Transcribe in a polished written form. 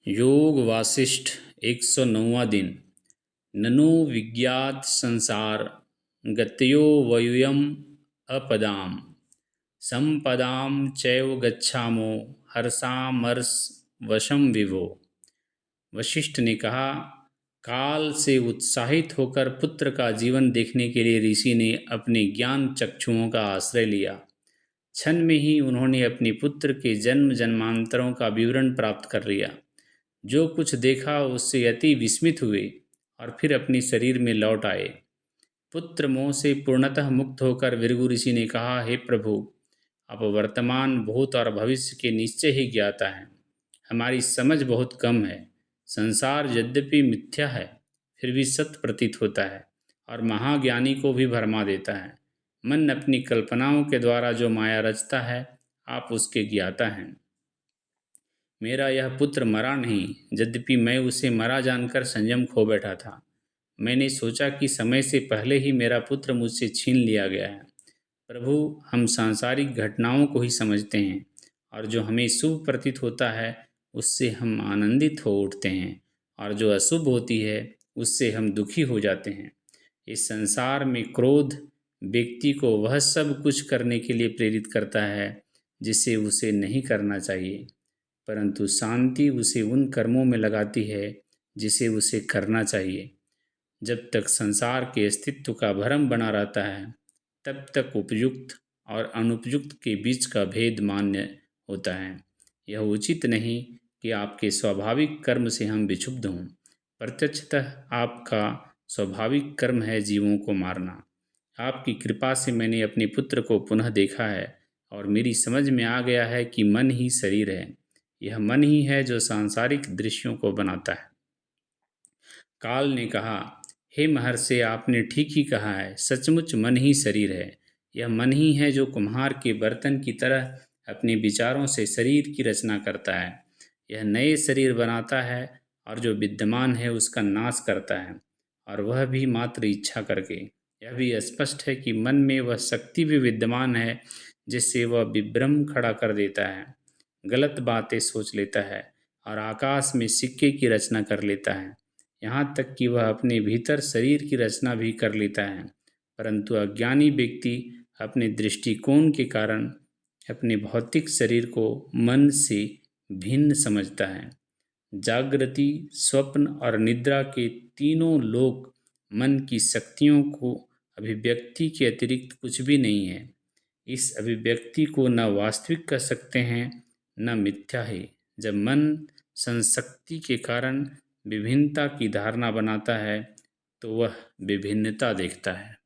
योग वासिष्ठ 109वां दिन। ननु विज्ञात संसार गतयो वयूयम अपदाम संपदाम चैव गच्छामो हर्षामर्ष वशम विभो। वशिष्ठ ने कहा, काल से उत्साहित होकर पुत्र का जीवन देखने के लिए ऋषि ने अपने ज्ञान चक्षुओं का आश्रय लिया। क्षण में ही उन्होंने अपने पुत्र के जन्म जन्मांतरों का विवरण प्राप्त कर लिया। जो कुछ देखा उससे अति विस्मित हुए और फिर अपने शरीर में लौट आए। पुत्र मोह से पूर्णतः मुक्त होकर भृगु ऋषि ने कहा, हे प्रभु, आप वर्तमान भूत और भविष्य के निश्चय ही ज्ञाता हैं। हमारी समझ बहुत कम है। संसार यद्यपि मिथ्या है फिर भी सत्य प्रतीत होता है और महाज्ञानी को भी भरमा देता है। मन अपनी कल्पनाओं के द्वारा जो माया रचता है, आप उसके ज्ञाता हैं। मेरा यह पुत्र मरा नहीं, यद्यपि मैं उसे मरा जानकर संयम खो बैठा था। मैंने सोचा कि समय से पहले ही मेरा पुत्र मुझसे छीन लिया गया है। प्रभु, हम सांसारिक घटनाओं को ही समझते हैं और जो हमें शुभ प्रतीत होता है उससे हम आनंदित हो उठते हैं और जो अशुभ होती है उससे हम दुखी हो जाते हैं। इस संसार में क्रोध व्यक्ति को वह सब कुछ करने के लिए प्रेरित करता है जिसे उसे नहीं करना चाहिए, परंतु शांति उसे उन कर्मों में लगाती है जिसे उसे करना चाहिए। जब तक संसार के अस्तित्व का भ्रम बना रहता है तब तक उपयुक्त और अनुपयुक्त के बीच का भेद मान्य होता है। यह उचित नहीं कि आपके स्वाभाविक कर्म से हम विक्षुब्ध हों। प्रत्यक्षतः आपका स्वाभाविक कर्म है जीवों को मारना। आपकी कृपा से मैंने अपने पुत्र को पुनः देखा है और मेरी समझ में आ गया है कि मन ही शरीर है। यह मन ही है जो सांसारिक दृश्यों को बनाता है। काल ने कहा, हे महर्षि, आपने ठीक ही कहा है। सचमुच मन ही शरीर है। यह मन ही है जो कुम्हार के बर्तन की तरह अपने विचारों से शरीर की रचना करता है। यह नए शरीर बनाता है और जो विद्यमान है उसका नाश करता है, और वह भी मात्र इच्छा करके। यह भी स्पष्ट है कि मन में वह शक्ति भी विद्यमान है जिससे वह विभ्रम खड़ा कर देता है, गलत बातें सोच लेता है और आकाश में सिक्के की रचना कर लेता है। यहाँ तक कि वह अपने भीतर शरीर की रचना भी कर लेता है, परंतु अज्ञानी व्यक्ति अपने दृष्टिकोण के कारण अपने भौतिक शरीर को मन से भिन्न समझता है। जागृति, स्वप्न और निद्रा के तीनों लोक मन की शक्तियों को अभिव्यक्ति के अतिरिक्त कुछ भी नहीं है। इस अभिव्यक्ति को न वास्तविक कह सकते हैं न मिथ्या है। जब मन संशक्ति के कारण विभिन्नता की धारणा बनाता है तो वह विभिन्नता देखता है।